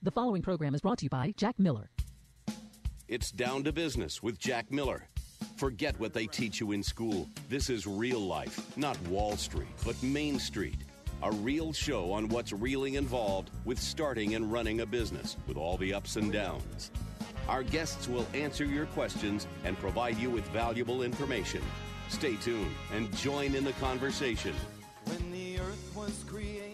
The following program is brought to you by Jack Miller. It's Down to Business with Jack Miller. Forget what they teach you in school. This is real life, not Wall Street, but Main Street. A real show on what's really involved with starting and running a business with all the ups and downs. Our guests will answer your questions and provide you with valuable information. Stay tuned and join in the conversation. When the earth was created,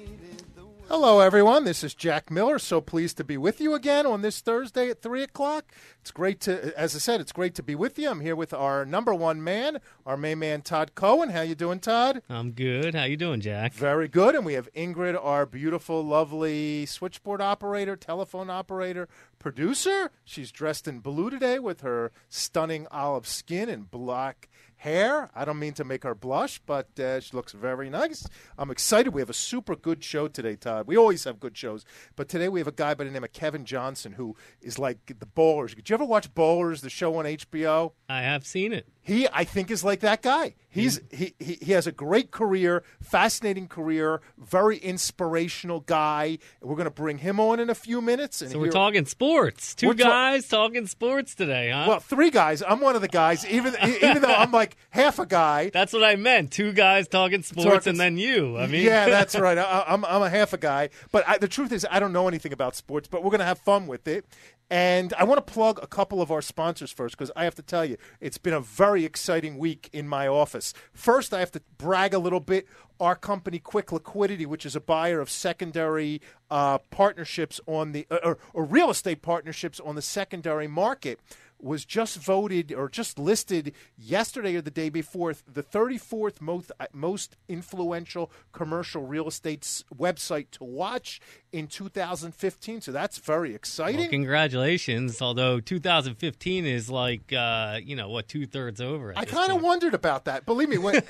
Hello, everyone. This is Jack Miller. So pleased to be with you again on this Thursday at 3 o'clock. It's great to, as I said, it's great to be with you. I'm here with our number one man, our main man, Todd Cohen. How you doing, Todd? I'm good. How you doing, Jack? Very good. And we have Ingrid, our beautiful, lovely switchboard operator, telephone operator, producer. She's dressed in blue today with her stunning olive skin and black hair. I don't mean to make her blush, but she looks very nice. I'm excited. We have a super good show today, Todd. We always have good shows, but today we have a guy by the name of Kevin Johnson who is like the Ballers. Did you ever watch Ballers, the show on HBO? I have seen it. He, I think, is like that guy. He has a great career, fascinating career, very inspirational guy. We're going to bring him on in a few minutes. And So we're talking sports. Two guys talking sports today, huh? Well, three guys. I'm one of the guys, even though I'm like half a guy. That's what I meant. Two guys talking sports and then you. I mean, yeah, that's right. I'm a half a guy. But the truth is I don't know anything about sports, but we're going to have fun with it. And I want to plug a couple of our sponsors first because I have to tell you, it's been a very exciting week in my office. First, I have to brag a little bit. Our company, Quick Liquidity, which is a buyer of secondary partnerships on the or real estate partnerships on the secondary market, was just voted or just listed yesterday or the day before the 34th most influential commercial real estate website to watch in 2015. So that's very exciting. Well, congratulations. Although 2015 is like, 2/3 over. I kind of wondered about that. Believe me, when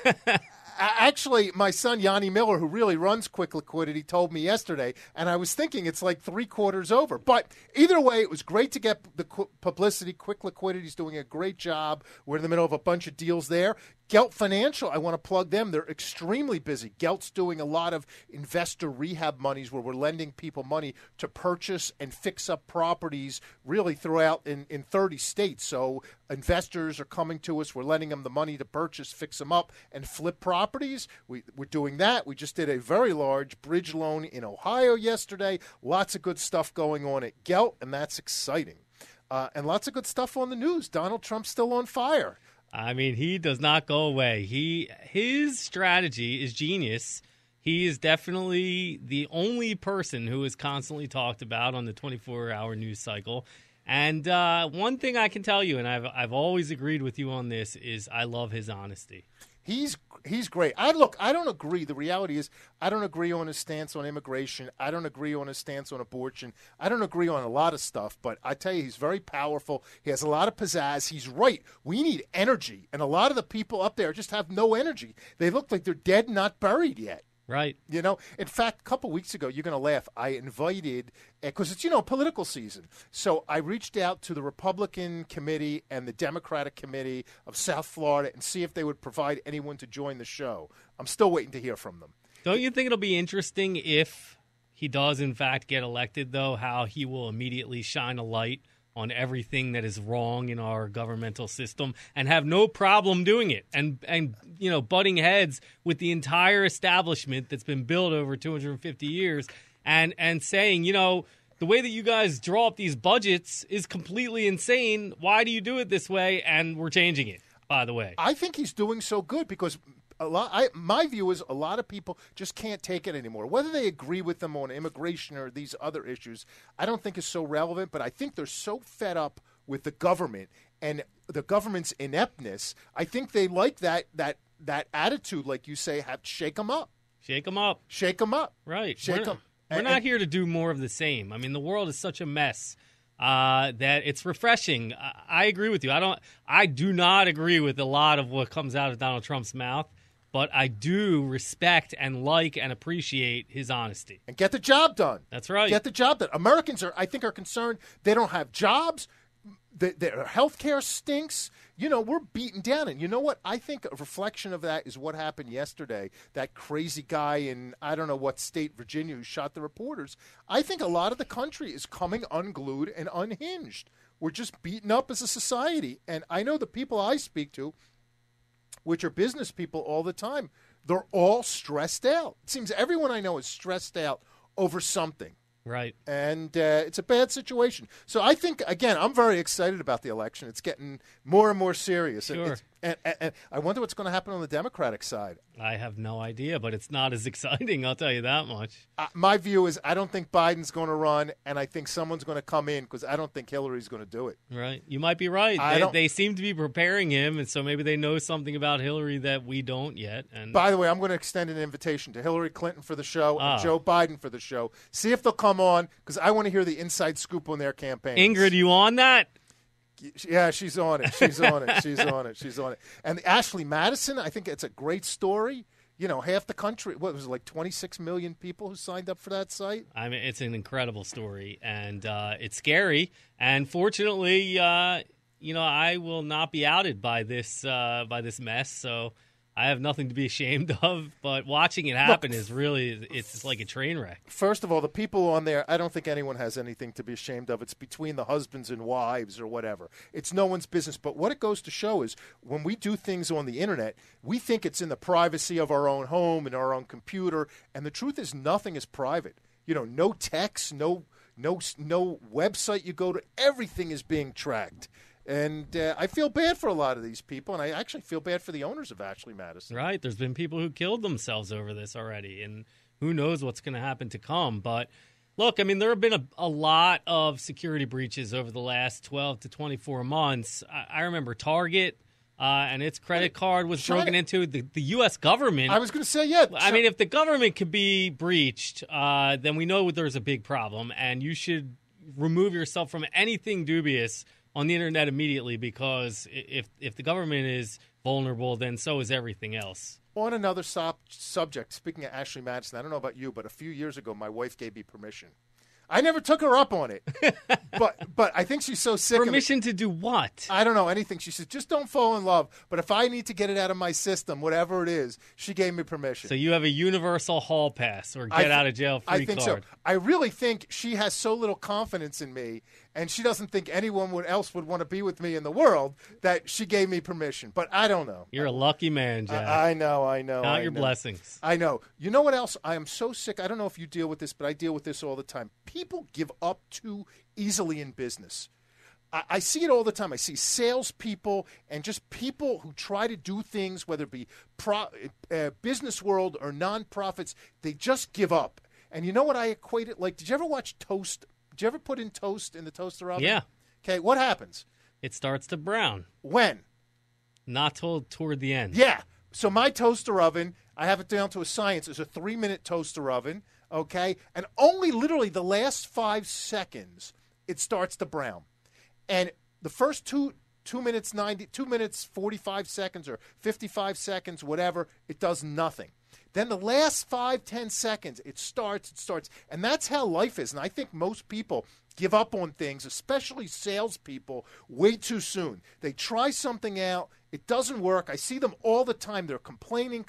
actually, my son, Yanni Miller, who really runs Quick Liquidity, told me yesterday, and I was thinking it's like 3/4 over. But either way, it was great to get the publicity. Quick Liquidity is doing a great job. We're in the middle of a bunch of deals there. Gelt Financial, I want to plug them. They're extremely busy. Gelt's doing a lot of investor rehab monies where we're lending people money to purchase and fix up properties really throughout in 30 states. So investors are coming to us. We're lending them the money to purchase, fix them up, and flip properties. We're doing that. We just did a very large bridge loan in Ohio yesterday. Lots of good stuff going on at Gelt, and that's exciting. And lots of good stuff on the news. Donald Trump's still on fire. I mean, he does not go away. His strategy is genius. He is definitely the only person who is constantly talked about on the 24-hour news cycle. And one thing I can tell you, and I've always agreed with you on this, is I love his honesty. He's great. I don't agree. The reality is I don't agree on his stance on immigration. I don't agree on his stance on abortion. I don't agree on a lot of stuff, but I tell you, he's very powerful. He has a lot of pizzazz. He's right. We need energy, and a lot of the people up there just have no energy. They look like they're dead, not buried yet. Right. You know, in fact, a couple weeks ago, you're going to laugh, I invited, because it's, political season. So I reached out to the Republican committee and the Democratic committee of South Florida and see if they would provide anyone to join the show. I'm still waiting to hear from them. Don't you think it'll be interesting if he does, in fact, get elected, though, how he will immediately shine a light on everything that is wrong in our governmental system and have no problem doing it and butting heads with the entire establishment that's been built over 250 years and saying, the way that you guys draw up these budgets is completely insane. Why do you do it this way? And we're changing it, by the way. I think he's doing so good because my view is a lot of people just can't take it anymore. Whether they agree with them on immigration or these other issues, I don't think is so relevant. But I think they're so fed up with the government and the government's ineptness. I think they like that attitude, like you say, shake them up. Shake them up. Shake them up. Right. Shake them. We're not here to do more of the same. I mean, the world is such a mess that it's refreshing. I agree with you. I do not agree with a lot of what comes out of Donald Trump's mouth. But I do respect and like and appreciate his honesty. And get the job done. That's right. Get the job done. Americans are concerned they don't have jobs. Their health care stinks. We're beaten down. And you know what? I think a reflection of that is what happened yesterday. That crazy guy in, I don't know what state, Virginia, who shot the reporters. I think a lot of the country is coming unglued and unhinged. We're just beaten up as a society. And I know the people I speak to, which are business people all the time, they're all stressed out. It seems everyone I know is stressed out over something. Right. And it's a bad situation. So I think, again, I'm very excited about the election. It's getting more and more serious. Sure. And I wonder what's going to happen on the Democratic side. I have no idea, but it's not as exciting, I'll tell you that much. My view is I don't think Biden's going to run, and I think someone's going to come in because I don't think Hillary's going to do it. Right. You might be right. They seem to be preparing him, and so maybe they know something about Hillary that we don't yet. And by the way, I'm going to extend an invitation to Hillary Clinton for the show and Joe Biden for the show. See if they'll come on, because I want to hear the inside scoop on their campaigns. Ingrid, you on that? Yeah, she's on it. She's on it. She's on it. She's on it. And Ashley Madison, I think it's a great story. Half the country, what was it, like 26 million people who signed up for that site? I mean, it's an incredible story, and it's scary. And fortunately, I will not be outed by this mess, so I have nothing to be ashamed of, but watching it happen is really, it's like a train wreck. First of all, the people on there, I don't think anyone has anything to be ashamed of. It's between the husbands and wives or whatever. It's no one's business. But what it goes to show is when we do things on the internet, we think it's in the privacy of our own home and our own computer. And the truth is nothing is private. No text, no website you go to. Everything is being tracked. And I feel bad for a lot of these people, and I actually feel bad for the owners of Ashley Madison. Right. There's been people who killed themselves over this already, and who knows what's going to happen to come. But, look, I mean, there have been a lot of security breaches over the last 12 to 24 months. I remember Target and its credit card was broken into. The U.S. government. I was going to say, yeah. I mean, if the government could be breached, then we know there's a big problem, and you should remove yourself from anything dubious on the internet immediately, because if the government is vulnerable, then so is everything else. On another subject, speaking of Ashley Madison, I don't know about you, but a few years ago, my wife gave me permission. I never took her up on it, but I think she's so sick of it. Permission to do what? I don't know, anything. She said, just don't fall in love. But if I need to get it out of my system, whatever it is, she gave me permission. So you have a universal hall pass or get out of jail free I think card. So. I really think she has so little confidence in me, and she doesn't think anyone else would want to be with me in the world, that she gave me permission. But I don't know. You're a lucky man, Jack. I know. Count your blessings. I know. You know what else? I am so sick. I don't know if you deal with this, but I deal with this all the time. People give up too easily in business. I see it all the time. I see salespeople and just people who try to do things, whether it be business world or nonprofits, they just give up. And you know what I equate it like? Did you ever watch Toast? Did you ever put in toast in the toaster oven? Yeah. Okay, what happens? It starts to brown. When? Not till toward the end. Yeah. So my toaster oven, I have it down to a science, is a 3-minute toaster oven, okay? And only literally the last 5 seconds, it starts to brown. And the first 2 minutes 45 seconds or 55 seconds, whatever, it does nothing. Then the last 5-10 seconds, it starts. And that's how life is. And I think most people give up on things, especially salespeople, way too soon. They try something out. It doesn't work. I see them all the time. They're complaining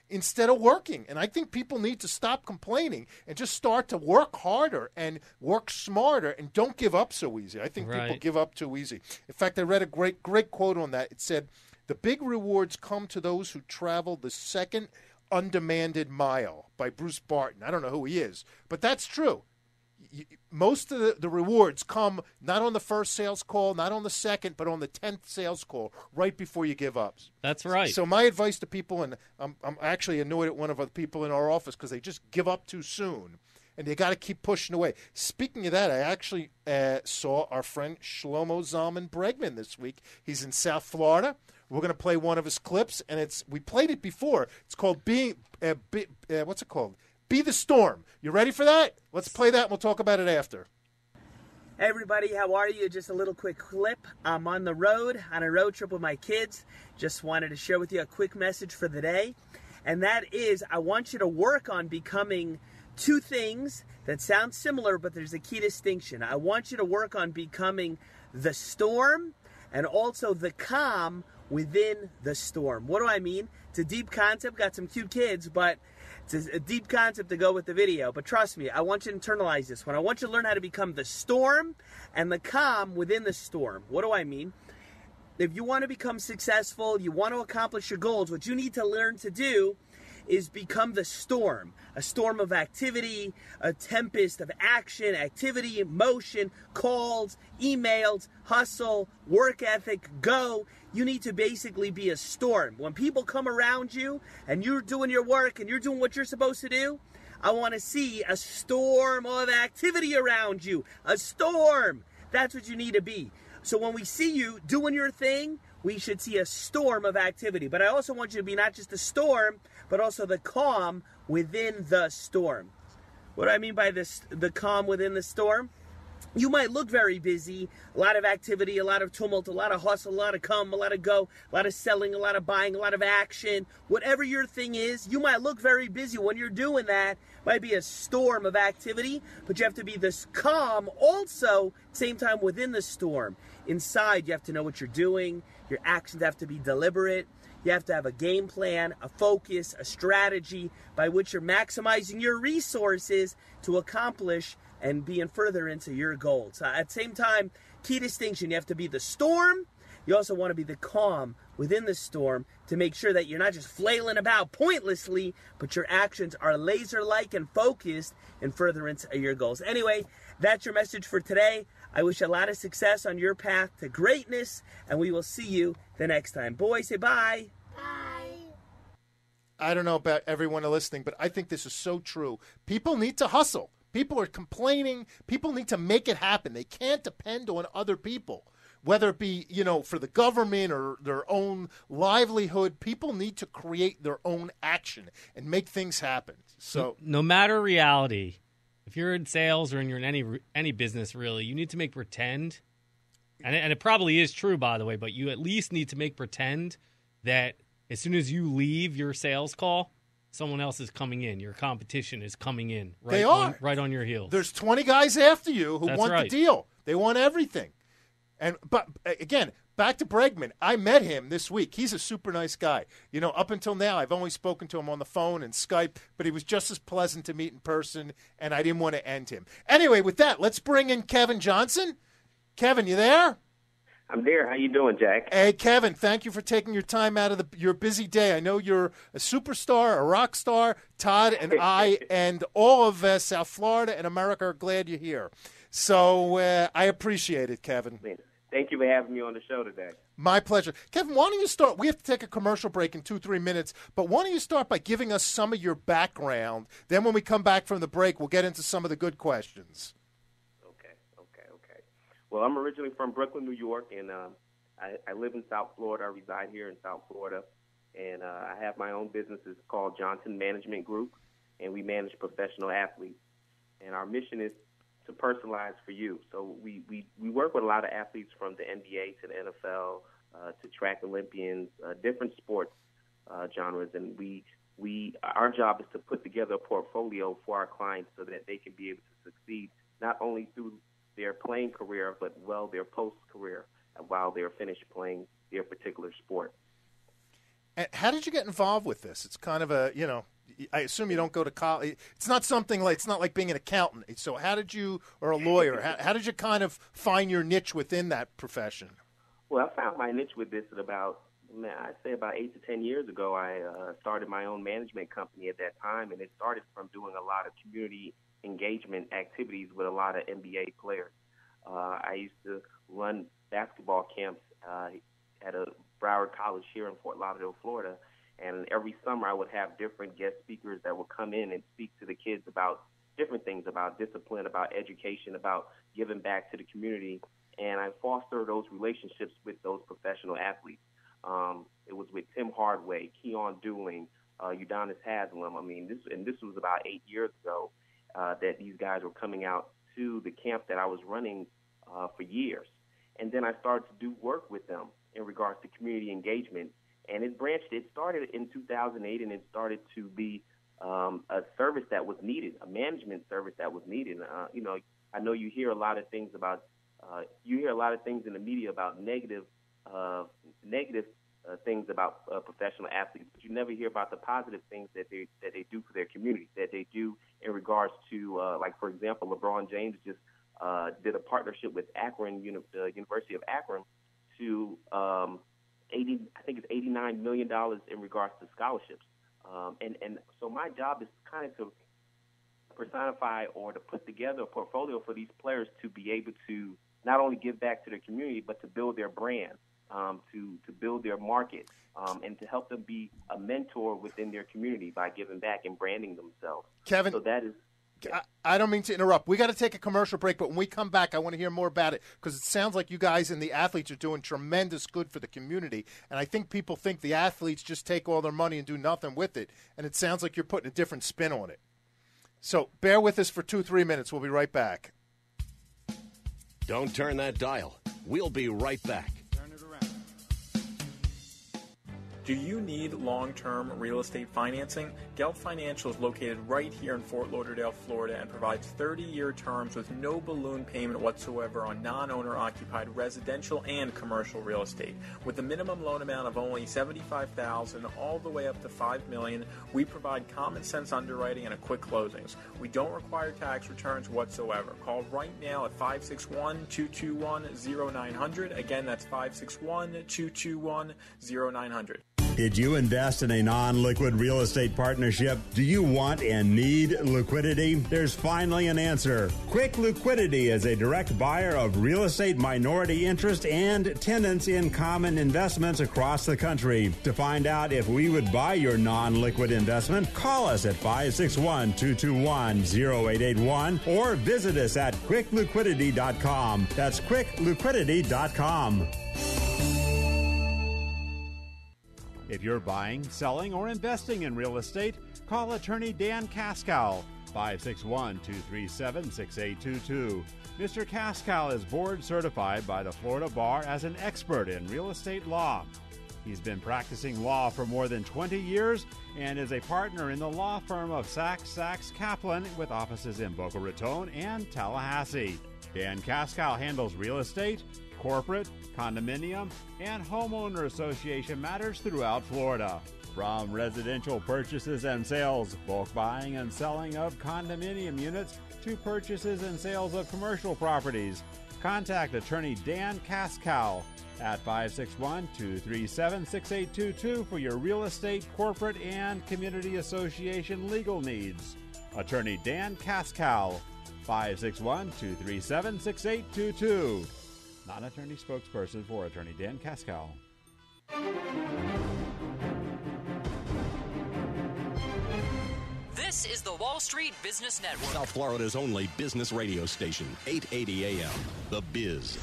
instead of working. And I think people need to stop complaining and just start to work harder and work smarter and don't give up so easy. I think people give up too easy. In fact, I read a great quote on that. It said, "The big rewards come to those who travel the second undemanded mile," by Bruce Barton. I don't know who he is, but that's true. Most of the rewards come not on the first sales call, not on the second, but on the 10th sales call, right before you give up. That's right. So my advice to people, and I'm actually annoyed at one of the people in our office because they just give up too soon, and you got to keep pushing away. Speaking of that, I actually saw our friend Shlomo Bregman this week. He's in South Florida. We're going to play one of his clips, and we played it before. It's called what's it called? Be the Storm. You ready for that? Let's play that and we'll talk about it after. Hey everybody, how are you? Just a little quick clip. I'm on the road, on a road trip with my kids. Just wanted to share with you a quick message for the day. And that is, I want you to work on becoming 2 things that sound similar, but there's a key distinction. I want you to work on becoming the storm and also the calm within the storm. What do I mean? It's a deep concept, got some cute kids, but it's a deep concept to go with the video. But trust me, I want you to internalize this one. I want you to learn how to become the storm and the calm within the storm. What do I mean? If you want to become successful, you want to accomplish your goals, what you need to learn to do is become the storm, a storm of activity, a tempest of action, activity, motion, calls, emails, hustle, work ethic, go. You need to basically be a storm. When people come around you and you're doing your work and you're doing what you're supposed to do, I want to see a storm of activity around you. A storm. That's what you need to be. So when we see you doing your thing, we should see a storm of activity. But I also want you to be not just a storm, but also the calm within the storm. What do I mean by this? The calm within the storm? You might look very busy, a lot of activity, a lot of tumult, a lot of hustle, a lot of come, a lot of go, a lot of selling, a lot of buying, a lot of action. Whatever your thing is, you might look very busy. When you're doing that, might be a storm of activity, but you have to be this calm also, same time within the storm. Inside, you have to know what you're doing. Your actions have to be deliberate. You have to have a game plan, a focus, a strategy by which you're maximizing your resources to accomplish and being further into your goals. At the same time, key distinction, you have to be the storm. You also want to be the calm within the storm to make sure that you're not just flailing about pointlessly, but your actions are laser-like and focused in furtherance of your goals. Anyway, that's your message for today. I wish you a lot of success on your path to greatness, and we will see you the next time. Boys, say bye. I don't know about everyone listening, but I think this is so true. People need to hustle. People are complaining. People need to make it happen. They can't depend on other people, whether it be, for the government or their own livelihood. People need to create their own action and make things happen. So no matter reality, if you're in sales or you're in any business, really, you need to make pretend. And it probably is true, by the way, but you at least need to make pretend that as soon as you leave your sales call, someone else is coming in. Your competition is coming in. Right they are. Right on your heels. There's 20 guys after you who That's want right. the deal. They want everything. But again, back to Bregman. I met him this week. He's a super nice guy. Up until now, I've only spoken to him on the phone and Skype, but he was just as pleasant to meet in person, and I didn't want to end him. Anyway, with that, let's bring in Kevin Johnson. Kevin, you there? I'm there. How you doing, Jack? Hey, Kevin, thank you for taking your time out of your busy day. I know you're a superstar, a rock star. Todd and I and all of South Florida and America are glad you're here. So I appreciate it, Kevin. Thank you for having me on the show today. My pleasure. Kevin, why don't you start? We have to take a commercial break in 2-3 minutes, but why don't you start by giving us some of your background? Then when we come back from the break, we'll get into some of the good questions. Okay. Well, I'm originally from Brooklyn, New York, and I live in South Florida. I reside here in South Florida, and I have my own business. It's called Johnson Management Group, and we manage professional athletes. And our mission is to personalize for you. So we work with a lot of athletes from the NBA to the NFL to track Olympians, different sports genres, and our job is to put together a portfolio for our clients so that they can be able to succeed not only through their playing career, but their post-career while they're finished playing their particular sport. And how did you get involved with this? It's kind of a, I assume you don't go to college. It's not like being an accountant. So how did you, or a lawyer, how did you kind of find your niche within that profession? Well, I found my niche with this at I'd say about 8 to 10 years ago. I started my own management company at that time, and it started from doing a lot of community engagement activities with a lot of NBA players. I used to run basketball camps at a Broward College here in Fort Lauderdale, Florida, and every summer I would have different guest speakers that would come in and speak to the kids about different things, about discipline, about education, about giving back to the community, and I foster those relationships with those professional athletes. It was with Tim Hardaway, Keon Dooling, Udonis Haslam. This was about 8 years ago that these guys were coming out to the camp that I was running for years. And then I started to do work with them in regards to community engagement. And it started in 2008, and it started to be a service that was needed, a management service that was needed. I know you hear a lot of things about You hear a lot of things in the media about negative things about professional athletes, but you never hear about the positive things that they do for their community, that they do in regards to, like, for example, LeBron James just did a partnership with the University of Akron to $89 million in regards to scholarships. And so my job is kind of to personify or to put together a portfolio for these players to be able to not only give back to their community, but to build their brand, to build their market, and to help them be a mentor within their community by giving back and branding themselves. Kevin, so that is. I don't mean to interrupt. We got to take a commercial break, but when we come back, I want to hear more about it because it sounds like you guys and the athletes are doing tremendous good for the community. And I think people think the athletes just take all their money and do nothing with it. And it sounds like you're putting a different spin on it. So bear with us for 2-3 minutes. We'll be right back. Don't turn that dial. We'll be right back. Do you need long-term real estate financing? Gelt Financial is located right here in Fort Lauderdale, Florida, and provides 30-year terms with no balloon payment whatsoever on non-owner occupied residential and commercial real estate. With a minimum loan amount of only $75,000 all the way up to $5 million, we provide common sense underwriting and a quick closings. We don't require tax returns whatsoever. Call right now at 561-221-0900. Again, that's 561-221-0900. Did you invest in a non-liquid real estate partnership? Do you want and need liquidity? There's finally an answer. Quick Liquidity is a direct buyer of real estate minority interest and tenants in common investments across the country. To find out if we would buy your non-liquid investment, call us at 561-221-0881 or visit us at quickliquidity.com. That's quickliquidity.com. If you're buying, selling, or investing in real estate, call attorney Dan Kaskow, 561-237-6822. Mr. Kaskow is board certified by the Florida Bar as an expert in real estate law. He's been practicing law for more than 20 years and is a partner in the law firm of Sachs Kaplan with offices in Boca Raton and Tallahassee. Dan Kaskow handles real estate, corporate, condominium, and homeowner association matters throughout Florida. From residential purchases and sales, bulk buying and selling of condominium units, to purchases and sales of commercial properties. Contact attorney Dan Kaskow at 561-237-6822 for your real estate, corporate, and community association legal needs. Attorney Dan Kaskow, 561-237-6822. Not attorney spokesperson for attorney Dan Kaskow. This is the Wall Street Business Network. South Florida's only business radio station, 880 AM, The Biz.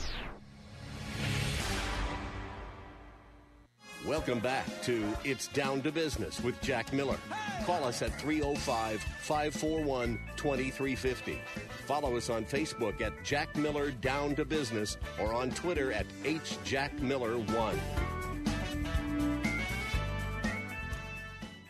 Welcome back to It's Down to Business with Jack Miller. Call us at 305-541-2350. Follow us on Facebook at Jack Miller Down to Business or on Twitter at HJackMiller1.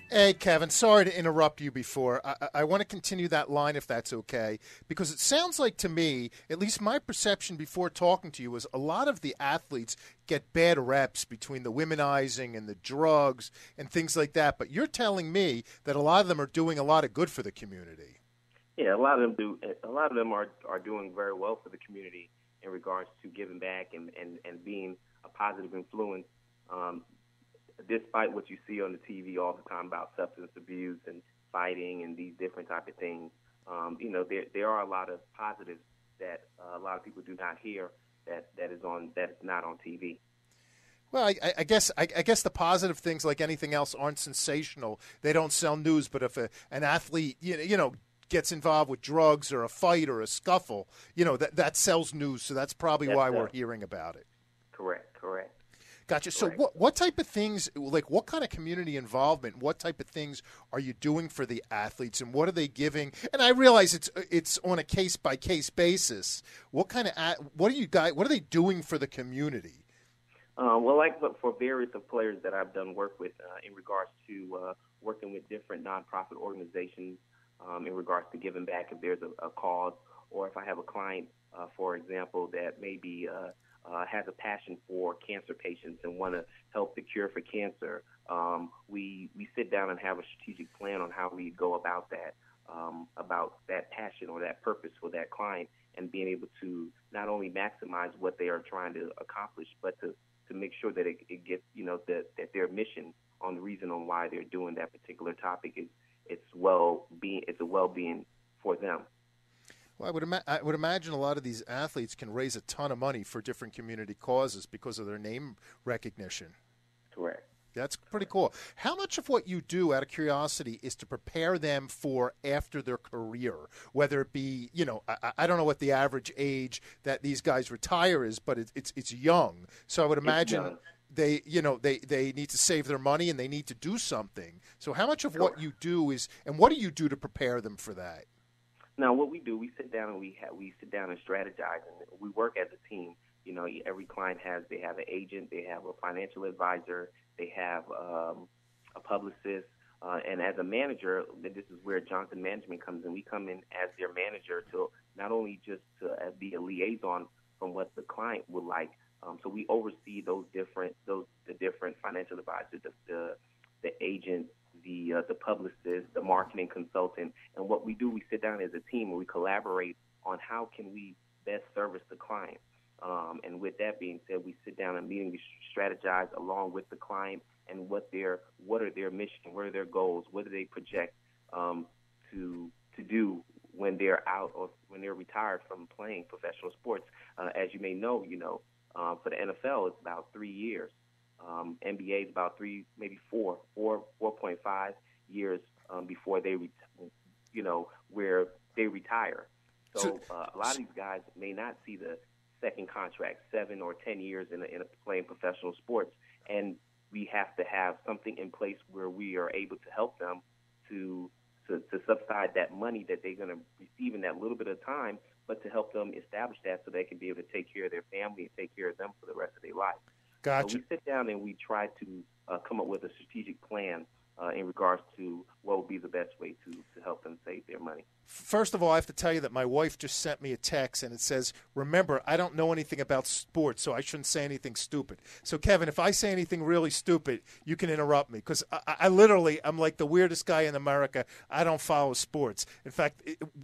Hey, Kevin, sorry to interrupt you before. I want to continue that line if that's okay, because it sounds like to me, at least my perception before talking to you, was a lot of the athletes get bad reps between the womenizing and the drugs and things like that. But you're telling me that a lot of them are doing a lot of good for the community. Yeah, a lot of them do. A lot of them are doing very well for the community in regards to giving back and being a positive influence. Despite what you see on the TV all the time about substance abuse and fighting and these different type of things, there are a lot of positives that a lot of people do not hear that is not on TV. Well, I guess the positive things, like anything else, aren't sensational. They don't sell news. But if an athlete, gets involved with drugs or a fight or a scuffle, that sells news. So that's probably why we're hearing about it. Correct. Gotcha. So what type of things, like what kind of community involvement, what type of things are you doing for the athletes, and what are they giving? And I realize it's on a case-by-case basis. What are they doing for the community? For various of players that I've done work with in regards to working with different nonprofit organizations in regards to giving back if there's a cause, or if I have a client, for example, that maybe has a passion for cancer patients and want to help the cure for cancer, we sit down and have a strategic plan on how we go about that passion or that purpose for that client, and being able to not only maximize what they are trying to accomplish, but to make sure that it gets, that their mission on the reason on why they're doing that particular topic it's a well-being for them. Well, I would imagine a lot of these athletes can raise a ton of money for different community causes because of their name recognition. Correct. That's pretty cool. How much of what you do, out of curiosity, is to prepare them for after their career? Whether it be, I don't know what the average age that these guys retire is, but it's young. So I would imagine they need to save their money and they need to do something. So how much of what you do is, and what do you do to prepare them for that? Now, what we do, we sit down and we sit down and strategize, and we work as a team. Every client they have an agent, they have a financial advisor, they have a publicist, and as a manager, this is where Johnson Management comes in. We come in as their manager to not only just to be a liaison from what the client would like. So we oversee the different financial advisors, the agent, the publicist, the marketing consultant, and what we do, we sit down as a team and we collaborate on how can we best service the client. And with that being said, we sit down and we strategize along with the client and what are their mission, what are their goals, what do they project to do when they're out or when they're retired from playing professional sports. As you may know, for the NFL, it's about 3 years. NBA is about 4.5 years before they, where they retire. So a lot of these guys may not see the second contract, 7 or 10 years in playing professional sports, and we have to have something in place where we are able to help them to subside that money that they're going to receive in that little bit of time, but to help them establish that so they can be able to take care of their family and take care of them for the rest of their life. Gotcha. So we sit down and we try to come up with a strategic plan in regards to what would be the best way to help them save their money. First of all, I have to tell you that my wife just sent me a text, and it says, remember, I don't know anything about sports, so I shouldn't say anything stupid. So, Kevin, if I say anything really stupid, you can interrupt me, because I'm like the weirdest guy in America. I don't follow sports. In fact,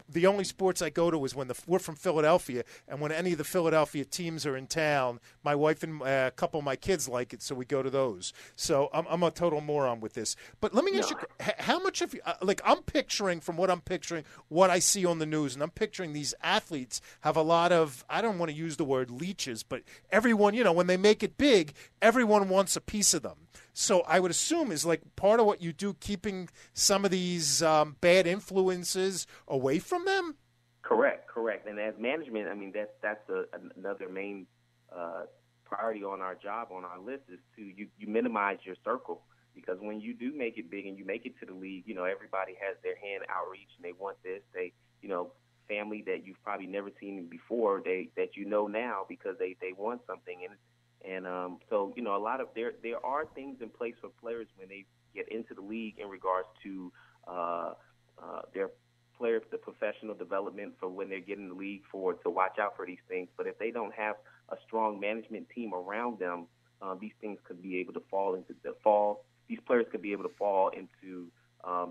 the only sports I go to is when we're from Philadelphia, and when any of the Philadelphia teams are in town, my wife and a couple of my kids like it, so we go to those. So I'm a total moron with this. But let me ask you, how much of you, I'm picturing, from what I'm picturing, what I see on the news, and I'm picturing these athletes have a lot of, I don't want to use the word leeches, but everyone, when they make it big, everyone wants a piece of them. So I would assume is like part of what you do, keeping some of these bad influences away from them? Correct. And as management, I mean, that's another main priority on our job, on our list, is to you minimize your circle. Because when you do make it big and you make it to the league, everybody has their hand outreach and they want this. They, family that you've probably never seen before, that now because they want something. And so, a lot of there are things in place for players when they get into the league in regards to their players, the professional development for when they get in the league to watch out for these things. But if they don't have a strong management team around them, these things could be able to these players could be able to fall into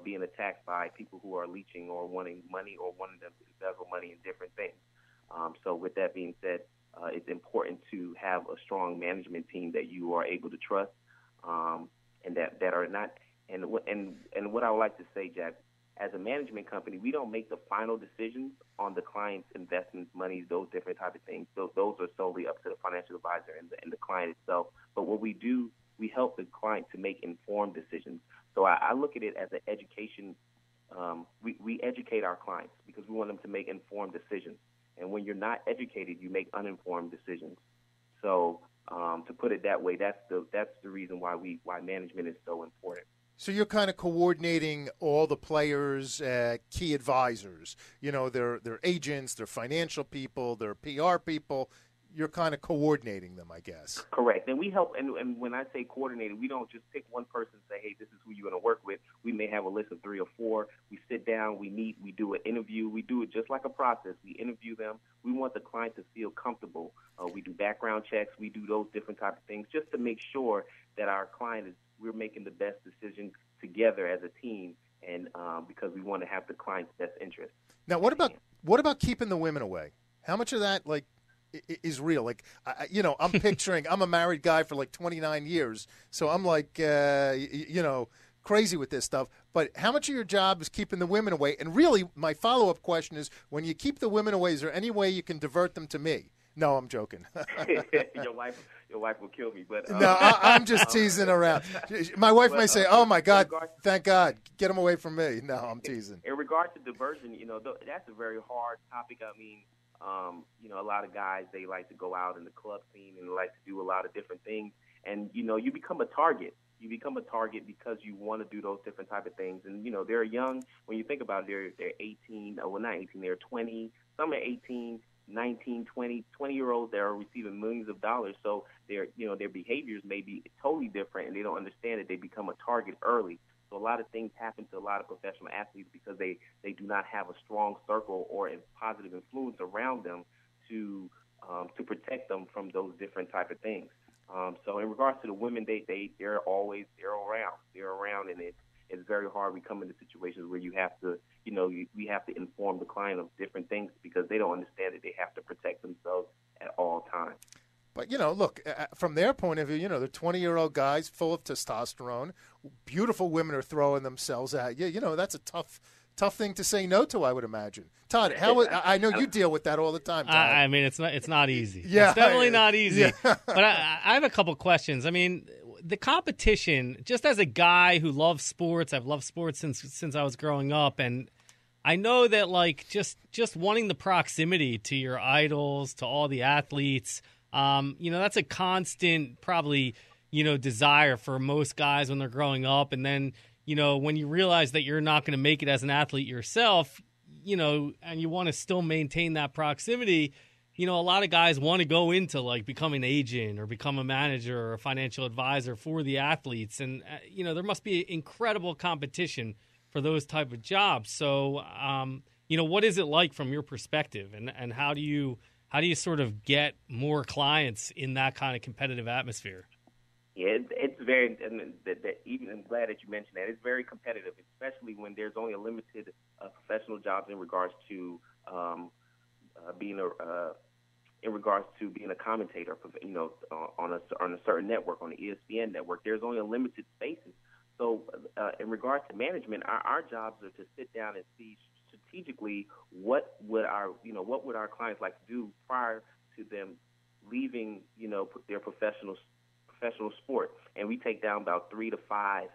being attacked by people who are leeching or wanting money or wanting them to embezzle money in different things. So with that being said, it's important to have a strong management team that you are able to trust and that are not. And what I would like to say, Jack, as a management company, we don't make the final decisions on the client's investments, monies, those different type of things. Those are solely up to the financial advisor and the client itself. But what we do, we help the client to make informed decisions. So I look at it as an education. We educate our clients because we want them to make informed decisions. And when you're not educated, you make uninformed decisions. So to put it that way, that's the reason why management is so important. So you're kind of coordinating all the players' key advisors, their agents, their financial people, their PR people. you're kind of coordinating them, I guess. Correct. And we help, and when I say coordinated, we don't just pick one person and say, hey, this is who you're going to work with. We may have a list of 3 or 4. We sit down, we meet, we do an interview. We do it just like a process. We interview them. We want the client to feel comfortable. We do background checks. We do those different types of things just to make sure that our client we're making the best decision together as a team, and because we want to have the client's best interest. Now, what about keeping the women away? How much of that, like, is real? Like, I'm picturing, I'm a married guy for like 29 years, so I'm like, crazy with this stuff. But how much of your job is keeping the women away? And really, my follow-up question is, when you keep the women away, is there any way you can divert them to me? No, I'm joking. Your wife will kill me. But no, I'm just teasing around. My wife may say, "Oh my God, thank God, get them away from me." No, I'm teasing. In regards to diversion, that's a very hard topic. I mean, a lot of guys, they like to go out in the club scene and like to do a lot of different things, and you become a target. You become a target because you want to do those different type of things. And they're young. When you think about it, they're 18. Well, not 18. They're 20. Some are 18. 19, 20-year-olds that are receiving millions of dollars, so their behaviors may be totally different, and they don't understand that they become a target early. So a lot of things happen to a lot of professional athletes because they do not have a strong circle or a positive influence around them to protect them from those different type of things. So in regards to the women, they're around, and it's very hard. We come into situations where you have to, we have to inform the client of different things because they don't understand that they have to protect themselves at all times. But, look, from their point of view, they're 20-year-old guys full of testosterone. Beautiful women are throwing themselves at you. That's a tough thing to say no to, I would imagine. Todd, I know you deal with that all the time, Todd. I mean, it's not easy. Yeah, it's definitely not easy. Yeah. But I have a couple questions. I mean, the competition, just as a guy who loves sports, I've loved sports since I was growing up, and I know that, like, just wanting the proximity to your idols, to all the athletes, that's a constant probably, desire for most guys when they're growing up. And then, when you realize that you're not going to make it as an athlete yourself, and you want to still maintain that proximity, a lot of guys want to go into, like, become an agent or become a manager or a financial advisor for the athletes. And, there must be incredible competition for those type of jobs. So, what is it like from your perspective, and how do you sort of get more clients in that kind of competitive atmosphere? Yeah, it's very, and even I'm glad that you mentioned that. It's very competitive, especially when there's only a limited professional jobs in regards to being a commentator, on a certain network, on the ESPN network. There's only a limited spaces. So, in regards to management, our jobs are to sit down and see strategically what would our clients like to do prior to them leaving, their professional sport. And we take down about 3 to 5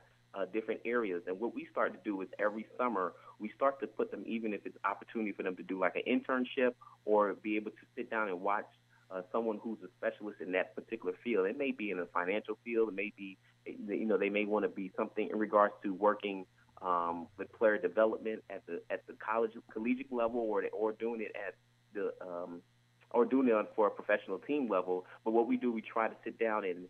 different areas. And what we start to do is every summer we start to put them, even if it's opportunity for them to do like an internship or be able to sit down and watch someone who's a specialist in that particular field. It may be in a financial field. It may be, they may want to be something in regards to working with player development at the collegiate level, or doing it at the or doing it for a professional team level. But what we do, we try to sit down and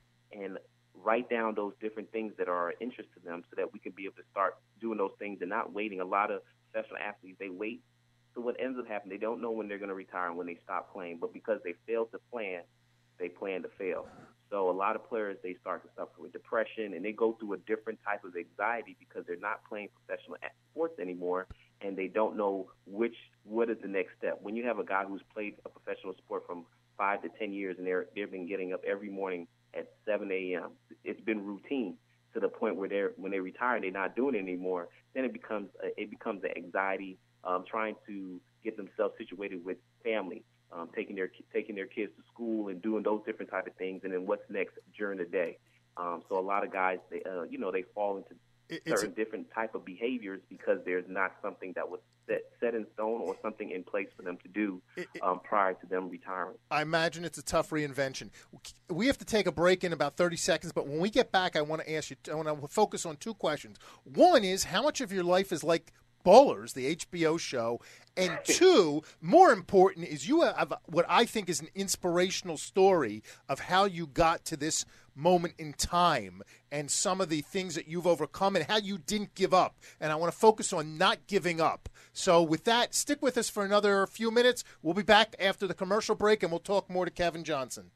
write down those different things that are of interest to them, so that we can be able to start doing those things and not waiting. A lot of professional athletes, they wait. So what ends up happening, they don't know when they're going to retire and when they stop playing. But because they fail to plan, they plan to fail. So a lot of players, they start to suffer with depression, and they go through a different type of anxiety because they're not playing professional sports anymore, and they don't know what is the next step. When you have a guy who's played a professional sport from 5 to 10 years, and they've been getting up every morning at 7 a.m., it's been routine to the point where when they retire, they're not doing it anymore. Then it becomes an anxiety, trying to get themselves situated with family. Taking their kids to school and doing those different type of things, and then what's next during the day. So a lot of guys, they fall into certain different type of behaviors because there's not something that was set in stone or something in place for them to do prior to them retiring. I imagine it's a tough reinvention. We have to take a break in about 30 seconds, but when we get back, I want to ask you. I want to focus on 2 questions. One is, how much of your life is like Bowlers, the HBO show, And two, more important, is you have what I think is an inspirational story of how you got to this moment in time and some of the things that you've overcome and how you didn't give up. And I want to focus on not giving up. So with that, stick with us for another few minutes. We'll be back after the commercial break, and we'll talk more to Kevin Johnson.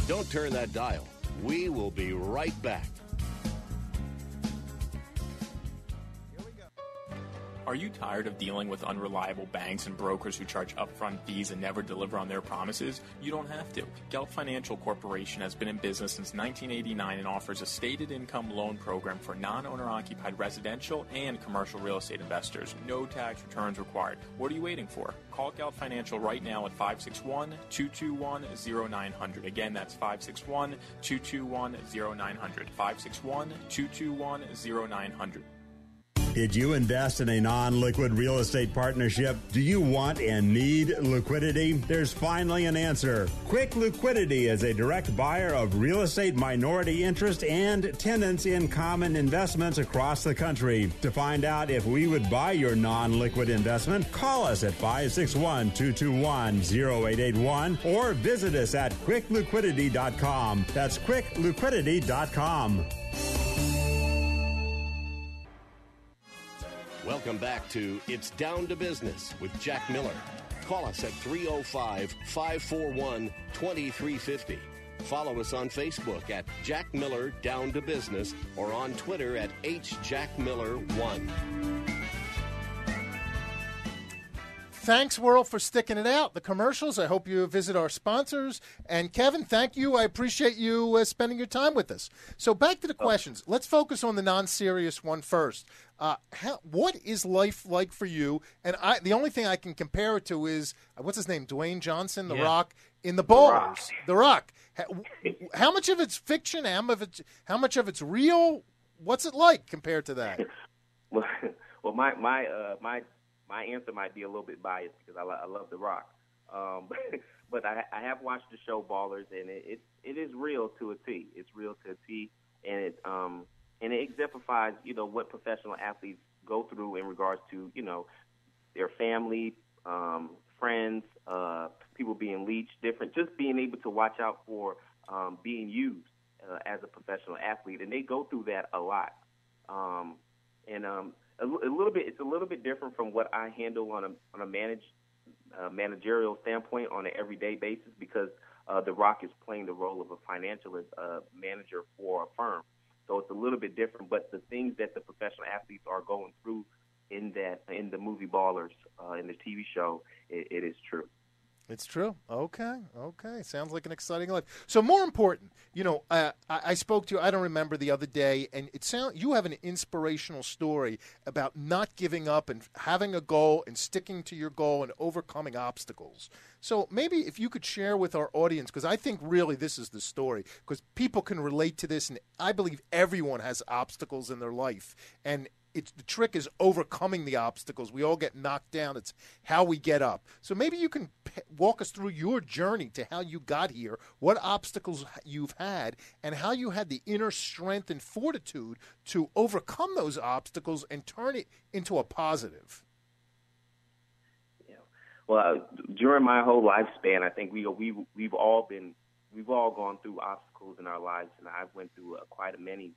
Don't turn that dial. We will be right back. Are you tired of dealing with unreliable banks and brokers who charge upfront fees and never deliver on their promises? You don't have to. Gelt Financial Corporation has been in business since 1989 and offers a stated income loan program for non-owner-occupied residential and commercial real estate investors. No tax returns required. What are you waiting for? Call Gelt Financial right now at 561-221-0900. Again, that's 561-221-0900. 561-221-0900. Did you invest in a non-liquid real estate partnership? Do you want and need liquidity? There's finally an answer. Quick Liquidity is a direct buyer of real estate minority interest and tenants in common investments across the country. To find out if we would buy your non-liquid investment, call us at 561-221-0881 or visit us at quickliquidity.com. That's quickliquidity.com. Welcome back to It's Down to Business with Jack Miller. Call us at 305-541-2350. Follow us on Facebook at Jack Miller Down to Business or on Twitter at HJackMiller1. Thanks, world, for sticking it out. The commercials, I hope you visit our sponsors. And, Kevin, thank you. I appreciate you spending your time with us. So back to the questions. Let's focus on the non-serious one first. What is life like for you? And the only thing I can compare it to is, what's his name, Dwayne Johnson, The Rock, in The Ballers. The Rock. How much of it's fiction? How much of it's real? What's it like compared to that? Well, my answer might be a little bit biased because I love The Rock, but I have watched the show Ballers, and it is real to a T. It's real to a T, and it exemplifies what professional athletes go through in regards to their family, friends, people being leached, just being able to watch out for being used as a professional athlete, and they go through that a lot, It's a little bit different from what I handle on a managerial standpoint on an everyday basis because The Rock is playing the role of a financial manager for a firm. So it's a little bit different, but the things that the professional athletes are going through in the movie Ballers, in the TV show, it is true. It's true. Okay. Sounds like an exciting life. So more important, I spoke to you, I don't remember, the other day, and you have an inspirational story about not giving up and having a goal and sticking to your goal and overcoming obstacles. So maybe if you could share with our audience, because I think really this is the story, because people can relate to this, and I believe everyone has obstacles in their life, and the trick is overcoming the obstacles. We all get knocked down. It's how we get up. So maybe you can walk us through your journey to how you got here, what obstacles you've had, and how you had the inner strength and fortitude to overcome those obstacles and turn it into a positive. Yeah. Well, during my whole lifespan, I think we've all gone through obstacles in our lives, and I've went through quite a many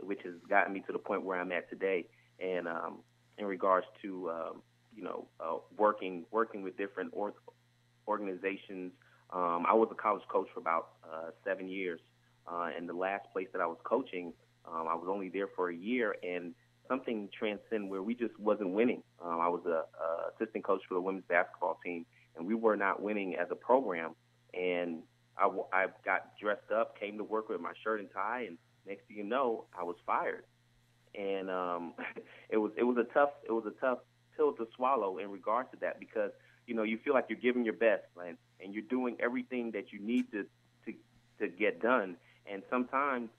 which has gotten me to the point where I'm at today. And in regards to working with different organizations, I was a college coach for about 7 years, and the last place that I was coaching, I was only there for a year, and something transcended where we just wasn't winning. I was a assistant coach for the women's basketball team, and we were not winning as a program. And I got dressed up, came to work with my shirt and tie, and next thing you know, I was fired, and it was a tough pill to swallow in regards to that because you feel like you're giving your best, right? And you're doing everything that you need to get done, and sometimes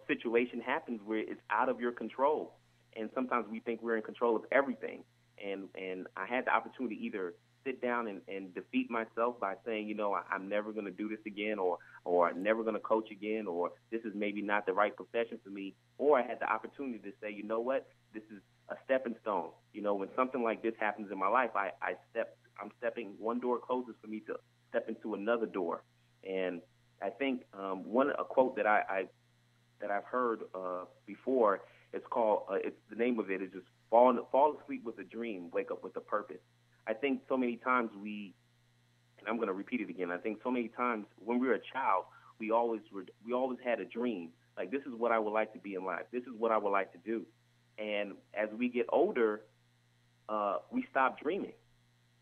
situation happens where it's out of your control, and sometimes we think we're in control of everything, and I had the opportunity to either sit down and defeat myself by saying, I'm never going to do this again, or I'm never going to coach again, or this is maybe not the right profession for me. Or I had the opportunity to say, you know what, this a stepping stone. You know, when something like this happens in my life, I'm stepping, one door closes for me to step into another door. And I think a quote that I've heard before, it's called, the name of it is just fall asleep with a dream, wake up with a purpose. I think so many times and I'm going to repeat it again, I think so many times when we were a child, we always had a dream. Like, this is what I would like to be in life. This is what I would like to do. And as we get older, we stop dreaming.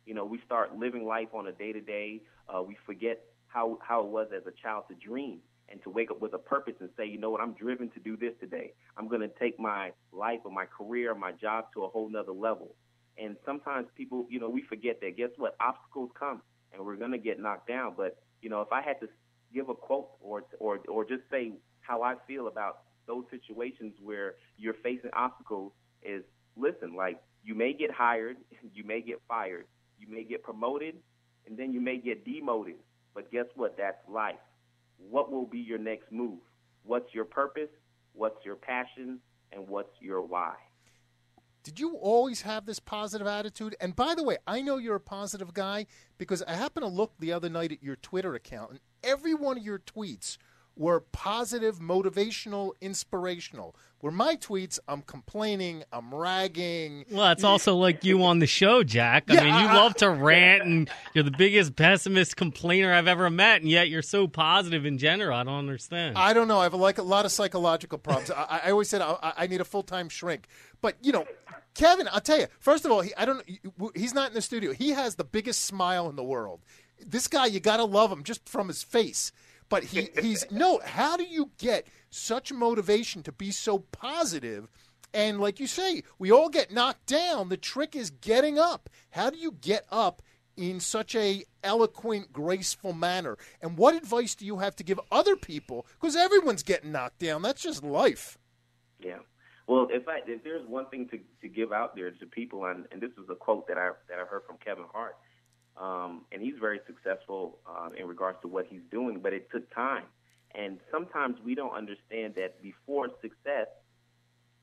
You know, we start living life on a day-to-day. We forget how it was as a child to dream and to wake up with a purpose and say, you know what, I'm driven to do this today. I'm going to take my life or my career, my job to a whole nother level. And sometimes people, you know, we forget that. Guess what? Obstacles come, and we're going to get knocked down. But, you know, if I had to give a quote or just say how I feel about those situations where you're facing obstacles is, listen, like, you may get hired, you may get fired, you may get promoted, and then you may get demoted. But guess what? That's life. What will be your next move? What's your purpose? What's your passion? And what's your why? Did you always have this positive attitude? And by the way, I know you're a positive guy because I happened to look the other night at your Twitter account, and every one of your tweets were positive, motivational, inspirational. Where my tweets, I'm complaining, I'm ragging. Well, it's also like you on the show, Jack. I mean, you love to rant, and you're the biggest pessimist complainer I've ever met, and yet you're so positive in general. I don't understand. I don't know. I have a lot of psychological problems. I always said I need a full-time shrink. But, you know, Kevin, I'll tell you, first of all, he's not in the studio. He has the biggest smile in the world. This guy, you got to love him just from his face. But how do you get such motivation to be so positive? And like you say, we all get knocked down. The trick is getting up. How do you get up in such a eloquent, graceful manner? And what advice do you have to give other people? Because everyone's getting knocked down. That's just life. Yeah. Well, if there's one thing to give out there to people, and this is a quote that I heard from Kevin Hart, and he's very successful in regards to what he's doing, but it took time. And sometimes we don't understand that before success,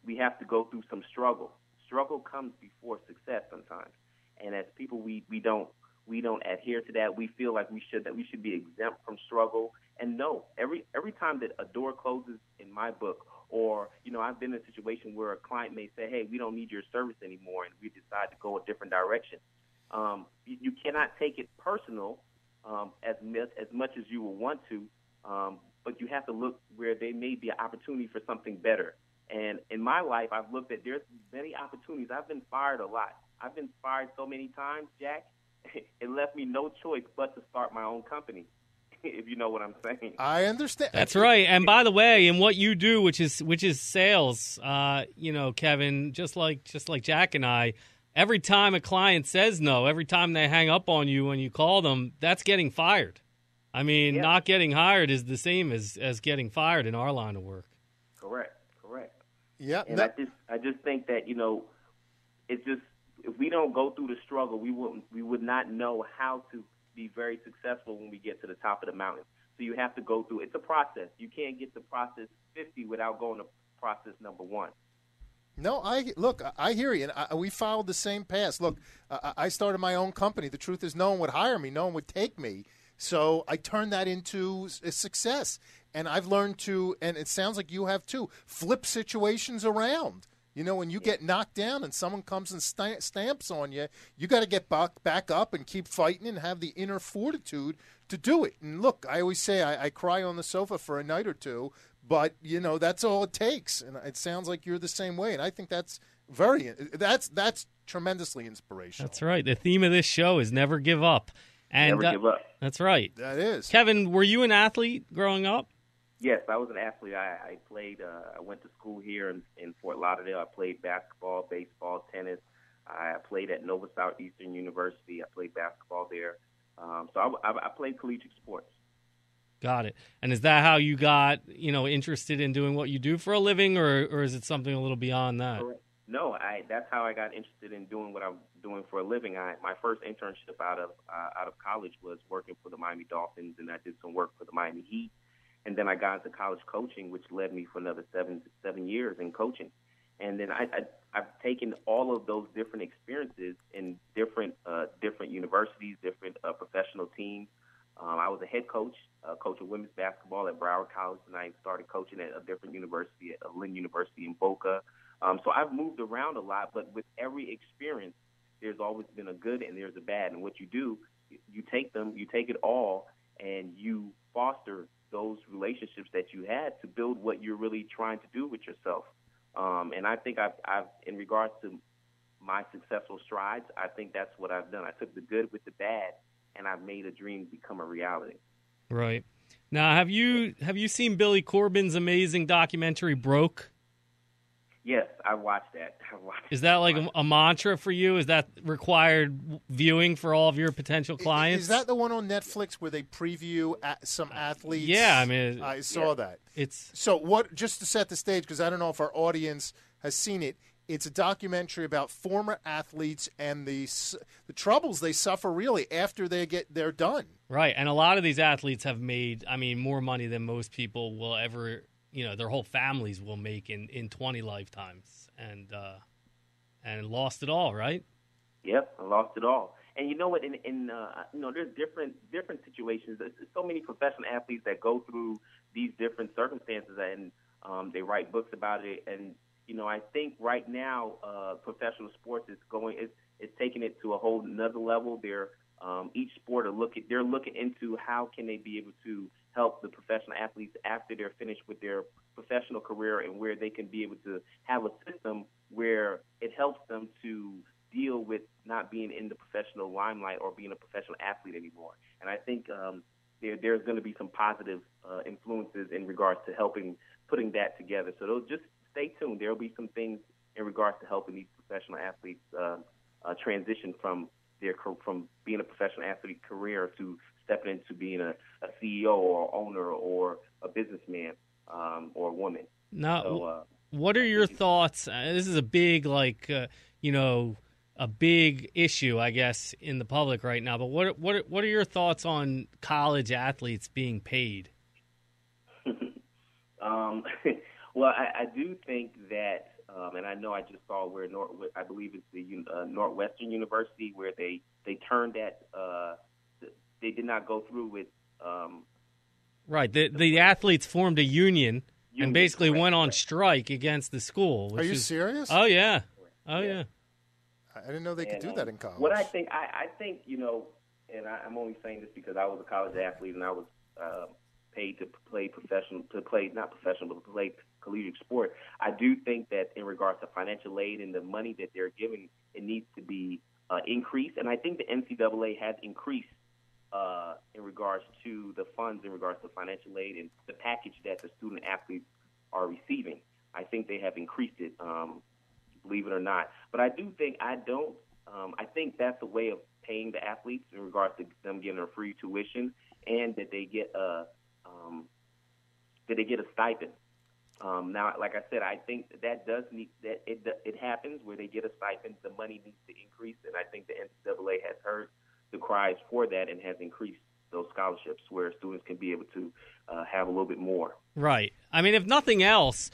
we have to go through some struggle. Struggle comes before success sometimes. And as people, we don't adhere to that. We feel like we should be exempt from struggle. And no, every time that a door closes in my book, or, you know, I've been in a situation where a client may say, hey, we don't need your service anymore, and we decide to go a different direction. You cannot take it personal as much as you will want to, but you have to look where there may be an opportunity for something better. And in my life, I've looked at, there's many opportunities. I've been fired a lot. I've been fired so many times, Jack, it left me no choice but to start my own company, if you know what I'm saying. I understand. That's right. And by the way, in what you do, which is sales, you know, Kevin, just like Jack and I, every time a client says no, every time they hang up on you when you call them, that's getting fired. I mean, not getting hired is the same as getting fired in our line of work. Correct. Yeah. And I just think that, you know, it's just, if we don't go through the struggle, we would not know how to be very successful when we get to the top of the mountain. So you have to go through. It's a process. You can't get to process 50 without going to process number 1. No, I hear you, and we followed the same path. Look, I started my own company. The truth is, no one would hire me. No one would take me. So I turned that into a success. And I've learned to, and it sounds like you have too, flip situations around. You know, when you get knocked down and someone comes and stamps on you, you got to get back up and keep fighting and have the inner fortitude to do it. And look, I always say I cry on the sofa for a night or two, but, you know, that's all it takes. And it sounds like you're the same way. And I think that's tremendously inspirational. That's right. The theme of this show is never give up. And, never give up. That's right. That is. Kevin, were you an athlete growing up? Yes, I was an athlete. I played. I went to school here in Fort Lauderdale. I played basketball, baseball, tennis. I played at Nova Southeastern University. I played basketball there. So I played collegiate sports. Got it. And is that how you got, you know, interested in doing what you do for a living, or is it something a little beyond that? Correct. No, that's how I got interested in doing what I'm doing for a living. My first internship out of college was working for the Miami Dolphins, and I did some work for the Miami Heat. And then I got into college coaching, which led me for another seven years in coaching. And then I've taken all of those different experiences in different universities, different professional teams. I was a head coach, coach of women's basketball at Broward College, and I started coaching at a different university, at Lynn University in Boca. So I've moved around a lot, but with every experience, there's always been a good and there's a bad. And what you do, you take it all, and you foster those relationships that you had to build what you're really trying to do with yourself. And I think I've, in regards to my successful strides, I think that's what I've done. I took the good with the bad, and I've made a dream become a reality. Right. Now, have you seen Billy Corbin's amazing documentary, Broke? Yes, I watched that. Is that like a mantra for you? Is that required viewing for all of your potential clients? Is that the one on Netflix where they preview some athletes? Yeah, I mean, I saw that. It's so what? Just to set the stage, because I don't know if our audience has seen it. It's a documentary about former athletes and the troubles they suffer really after they're done. Right, and a lot of these athletes have made, more money than most people will ever. Their whole families will make in 20 lifetimes, and lost it all, right? Yep, I lost it all. And you know what? There's different situations. There's so many professional athletes that go through these different circumstances, and they write books about it. And I think right now, professional sports is taking it to a whole another level. Each sport they're looking into how can they be able to help the professional athletes after they're finished with their professional career, and where they can be able to have a system where it helps them to deal with not being in the professional limelight or being a professional athlete anymore. And I think there's going to be some positive influences in regards to putting that together. So just stay tuned. There will be some things in regards to helping these professional athletes transition from being a professional athlete career to stepping into being a CEO or owner or a businessman or woman. Now, what are your thoughts? This is a big, a big issue, I guess, in the public right now. But what are your thoughts on college athletes being paid? Well, I do think that, and I know I just saw where I believe it's the Northwestern University where they turned that. They did not go through with. Right. The athletes formed a union and basically went on strike against the school. Are you serious? Oh, yeah. Oh, yeah. I didn't know they could do that in college. What I think, and I'm only saying this because I was a college athlete and I was paid to play collegiate sport. I do think that in regards to financial aid and the money that they're giving, it needs to be increased. And I think the NCAA has increased in regards to the funds, in regards to financial aid and the package that the student athletes are receiving. I think they have increased it, believe it or not. But I think that's a way of paying the athletes in regards to them getting a free tuition, and that they get a stipend. Now, like I said, I think that does need that it happens where they get a stipend. The money needs to increase, and I think the NCAA has heard the cries for that and has increased those scholarships where students can be able to have a little bit more. Right. I mean, if nothing else,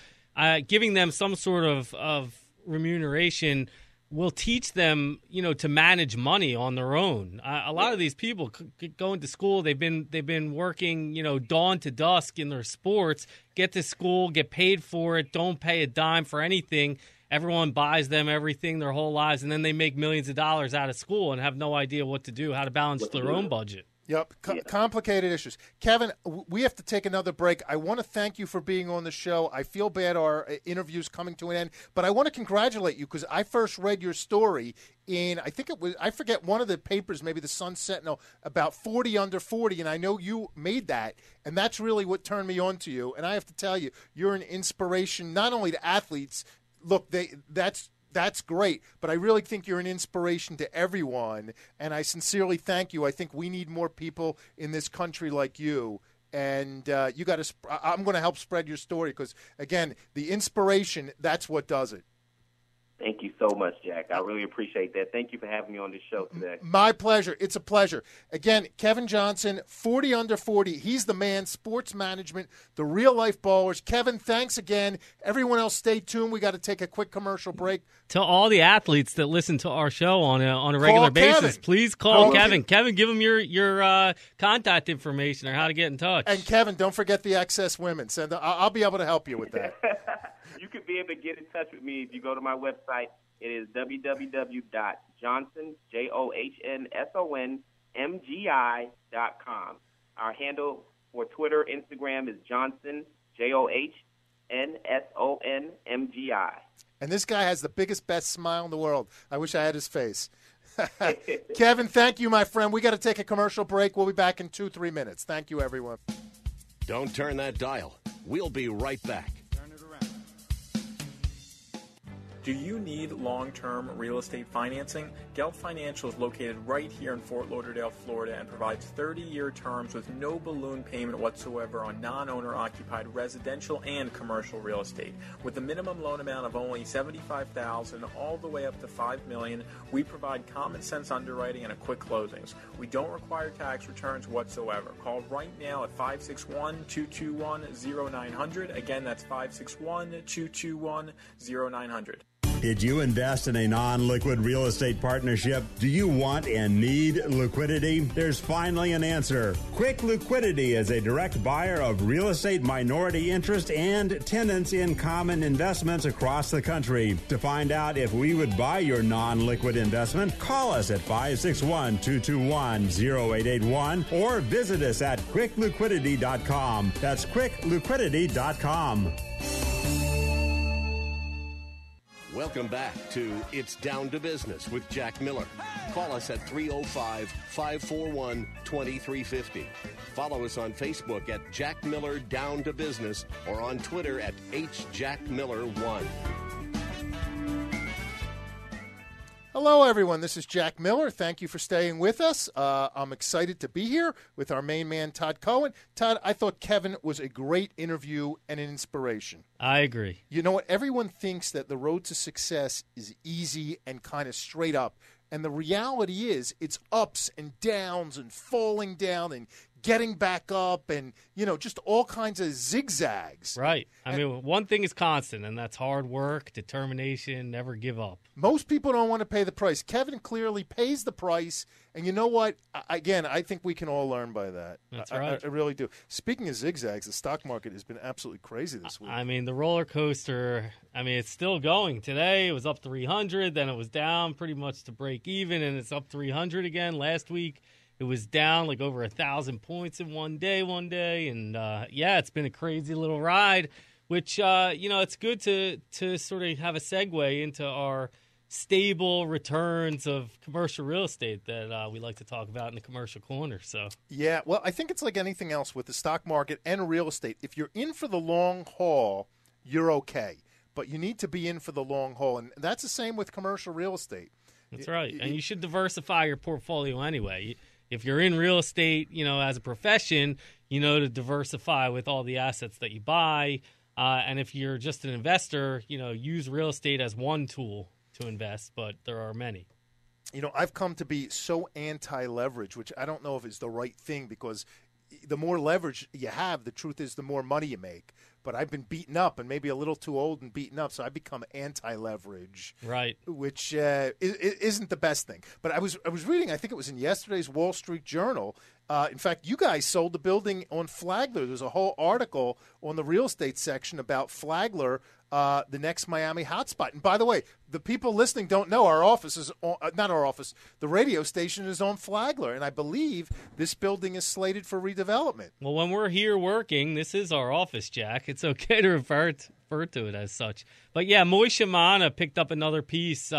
giving them some sort of remuneration will teach them, to manage money on their own. A lot of these people going to school, they've been working, dawn to dusk in their sports, get to school, get paid for it, don't pay a dime for anything. Everyone buys them everything their whole lives, and then they make millions of dollars out of school and have no idea what to do, how to balance their own budget. Yep, complicated issues. Kevin, we have to take another break. I want to thank you for being on the show. I feel bad our interview's coming to an end, but I want to congratulate you because I first read your story in, I forget, one of the papers, maybe the Sun Sentinel, about 40 under 40, and I know you made that, and that's really what turned me on to you. And I have to tell you, you're an inspiration not only to athletes. Look, that's great, but I really think you're an inspiration to everyone, and I sincerely thank you. I think we need more people in this country like you, and I'm going to help spread your story because, again, the inspiration, that's what does it. Thank you so much, Jack. I really appreciate that. Thank you for having me on this show today. My pleasure. It's a pleasure. Again, Kevin Johnson, 40 under 40. He's the man, sports management, the real-life ballers. Kevin, thanks again. Everyone else, stay tuned. We got to take a quick commercial break. To all the athletes that listen to our show on a regular basis, please call Kevin. Kevin, give him your contact information or how to get in touch. And Kevin, don't forget the Access Women. I'll be able to help you with that. You could be able to get in touch with me if you go to my website. It is www.johnson, JOHNSONMGI.com. Our handle for Twitter, Instagram is Johnson, JOHNSONMGI. And this guy has the biggest, best smile in the world. I wish I had his face. Kevin, thank you, my friend. We got to take a commercial break. We'll be back in 2-3 minutes. Thank you, everyone. Don't turn that dial. We'll be right back. Do you need long-term real estate financing? Gelt Financial is located right here in Fort Lauderdale, Florida, and provides 30-year terms with no balloon payment whatsoever on non-owner occupied residential and commercial real estate. With a minimum loan amount of only $75,000 all the way up to $5 million, we provide common sense underwriting and quick closings. We don't require tax returns whatsoever. Call right now at 561-221-0900. Again, that's 561-221-0900. Did you invest in a non-liquid real estate partnership? Do you want and need liquidity? There's finally an answer. Quick Liquidity is a direct buyer of real estate minority interest and tenants in common investments across the country. To find out if we would buy your non-liquid investment, call us at 561-221-0881 or visit us at quickliquidity.com. That's quickliquidity.com. Welcome back to It's Down to Business with Jack Miller. Call us at 305-541-2350. Follow us on Facebook at Jack Miller Down to Business or on Twitter at HJackMiller1. Hello, everyone. This is Jack Miller. Thank you for staying with us. I'm excited to be here with our main man, Todd Cohen. Todd, I thought Kevin was a great interview and an inspiration. I agree. You know what? Everyone thinks that the road to success is easy and kind of straight up. And the reality is it's ups and downs and falling down and getting back up and, just all kinds of zigzags. Right. I mean, one thing is constant, and that's hard work, determination, never give up. Most people don't want to pay the price. Kevin clearly pays the price. And you know what? Again, I think we can all learn by that. That's right. I really do. Speaking of zigzags, the stock market has been absolutely crazy this week. I mean, the roller coaster, it's still going. Today it was up 300, then it was down pretty much to break even, and it's up 300 again. Last week it was down like over 1,000 points in one day. And, it's been a crazy little ride, which, it's good to sort of have a segue into our stable returns of commercial real estate that we like to talk about in the commercial corner. So yeah, well, I think it's like anything else with the stock market and real estate. If you're in for the long haul, you're okay. But you need to be in for the long haul, and that's the same with commercial real estate. That's right. And you should diversify your portfolio anyway. If you're in real estate, as a profession, to diversify with all the assets that you buy. And if you're just an investor, use real estate as one tool to invest, but there are many. I've come to be so anti-leverage, which I don't know if is the right thing, because the more leverage you have, the truth is the more money you make. But I've been beaten up and maybe a little too old and beaten up, so I've become anti-leverage. Right. Which isn't the best thing. But I was reading, I think it was in yesterday's Wall Street Journal. In fact, you guys sold the building on Flagler. There's a whole article on the real estate section about Flagler, the next Miami hotspot. And by the way, the people listening don't know our office is on, not our office. The radio station is on Flagler, and I believe this building is slated for redevelopment. Well, when we're here working, this is our office, Jack. It's okay to refer to it as such. But yeah, Moishe Mana picked up another piece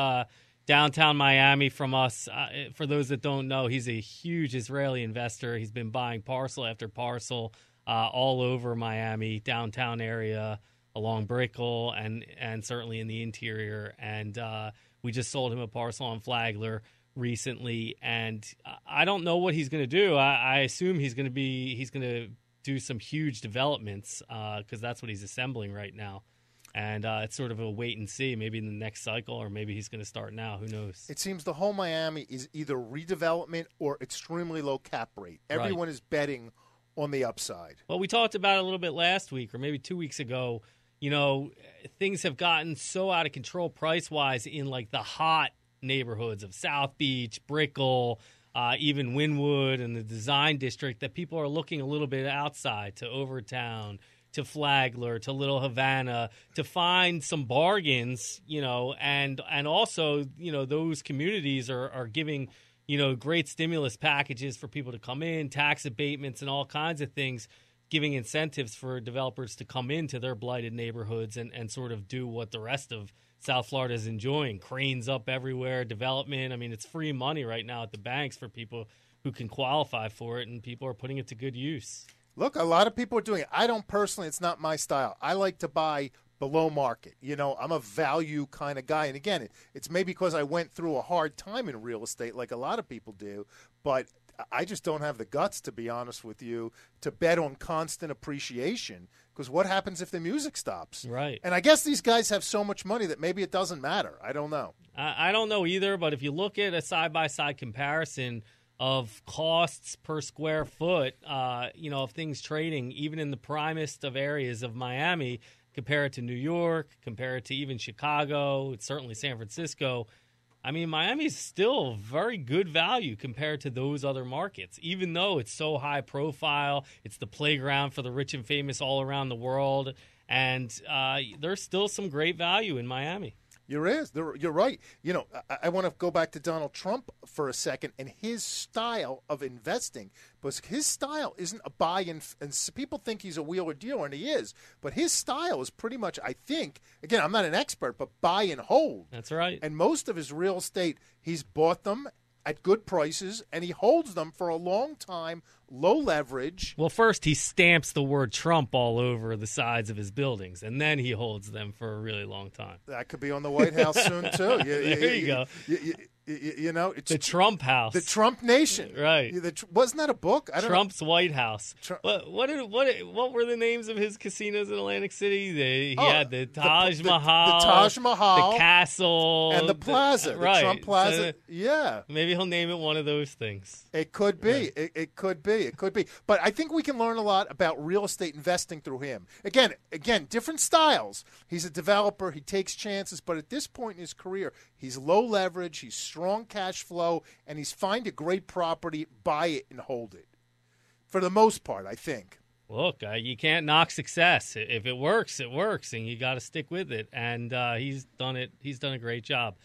downtown Miami from us. For those that don't know, he's a huge Israeli investor. He's been buying parcel after parcel all over Miami, downtown area, along Brickell, and certainly in the interior. And we just sold him a parcel on Flagler recently. And I don't know what he's going to do. I assume he's going to do some huge developments because that's what he's assembling right now. And it's sort of a wait and see, maybe in the next cycle, or maybe he's going to start now. Who knows? It seems the whole Miami is either redevelopment or extremely low cap rate. Everyone is betting on the upside. Well, we talked about it a little bit last week or maybe 2 weeks ago. You know, things have gotten so out of control price-wise in, like, the hot neighborhoods of South Beach, Brickell, even Wynwood and the Design District that people are looking a little bit outside to Overtown, to Flagler, to Little Havana, to find some bargains, you know, and also, you know, those communities are giving, you know, great stimulus packages for people to come in, tax abatements and all kinds of things, giving incentives for developers to come into their blighted neighborhoods and sort of do what the rest of South Florida is enjoying. Cranes up everywhere, development. I mean, it's free money right now at the banks for people who can qualify for it, and people are putting it to good use. Look, a lot of people are doing it. I don't personally. It's not my style. I like to buy below market. You know, I'm a value kind of guy. And again, it's maybe because I went through a hard time in real estate like a lot of people do, but I just don't have the guts, to be honest with you, to bet on constant appreciation, because what happens if the music stops? Right. And I guess these guys have so much money that maybe it doesn't matter. I don't know. I don't know either, but if you look at a side-by-side comparison of costs per square foot, you know, of things trading, even in the primest of areas of Miami, compare it to New York, compare it to even Chicago, certainly San Francisco. I mean, Miami is still very good value compared to those other markets, even though it's so high profile. It's the playground for the rich and famous all around the world, and there's still some great value in Miami. You're right. You know, I want to go back to Donald Trump for a second and his style of investing, because his style isn't a buy and people think he's a wheeler dealer, and he is, but his style is pretty much, I think, again, I'm not an expert, but buy and hold. That's right. And most of his real estate, he's bought them at good prices, and he holds them for a long time, low leverage. Well, first he stamps the word Trump all over the sides of his buildings, and then he holds them for a really long time. That could be on the White House soon, too. There you go. You know, it's the Trump House, the Trump Nation, right? Wasn't that a book? I don't Trump's know. White House. What were the names of his casinos in Atlantic City? He had the Taj Mahal, the Taj Mahal, the Castle, and the Plaza, the right? Trump Plaza. So yeah, maybe he'll name it one of those things. It could be. Yeah. It could be. It could be. But I think we can learn a lot about real estate investing through him. Again, different styles. He's a developer. He takes chances. But at this point in his career, he's low leverage. He's strong cash flow, and he's find a great property, buy it, and hold it. For the most part, I think. Look, you can't knock success. If it works, it works, and you got to stick with it. And he's done it. He's done a great job.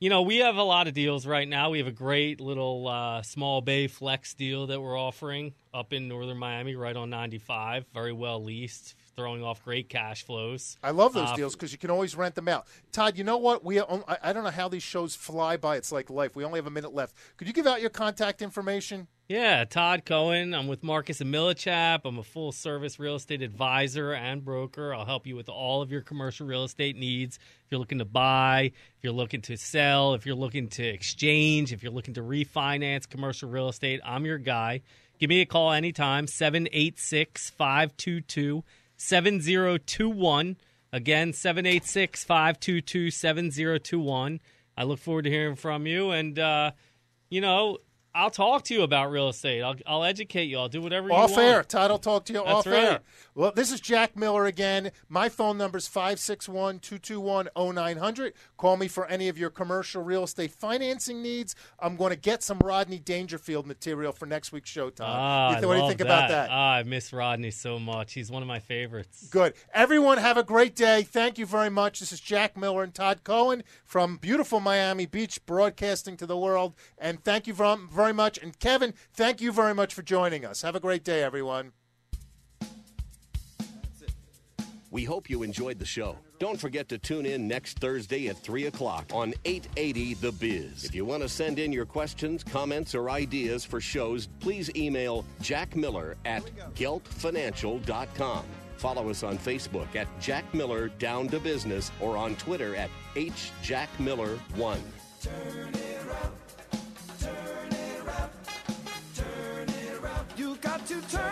You know, we have a lot of deals right now. We have a great little small bay flex deal that we're offering up in northern Miami, right on 95. Very well leased, throwing off great cash flows. I love those deals because you can always rent them out. Todd, you know what? I don't know how these shows fly by. It's like life. We only have a minute left. Could you give out your contact information? Yeah, Todd Cohen. I'm with Marcus and Millichap. I'm a full-service real estate advisor and broker. I'll help you with all of your commercial real estate needs. If you're looking to buy, if you're looking to sell, if you're looking to exchange, if you're looking to refinance commercial real estate, I'm your guy. Give me a call anytime, 786-522-7021. Again, 786-522-7021. I look forward to hearing from you. And, you know, I'll talk to you about real estate. I'll educate you. I'll do whatever you want. Off air. Todd will talk to you off air. Right. Well, this is Jack Miller again. My phone number is 561-221-0900. Call me for any of your commercial real estate financing needs. I'm going to get some Rodney Dangerfield material for next week's show, Todd. What do you think about that? I miss Rodney so much. He's one of my favorites. Good. Everyone have a great day. Thank you very much. This is Jack Miller and Todd Cohen from beautiful Miami Beach, broadcasting to the world. And thank you very much. And Kevin, thank you very much for joining us. Have a great day, everyone. We hope you enjoyed the show. Don't forget to tune in next Thursday at 3 o'clock on 880 The Biz. If you want to send in your questions, comments, or ideas for shows, please email jackmiller@geltfinancial.com. Follow us on Facebook at Jack Miller Down to Business or on Twitter at HJackMiller1. Turn it up, turn it up, turn it up. You got to turn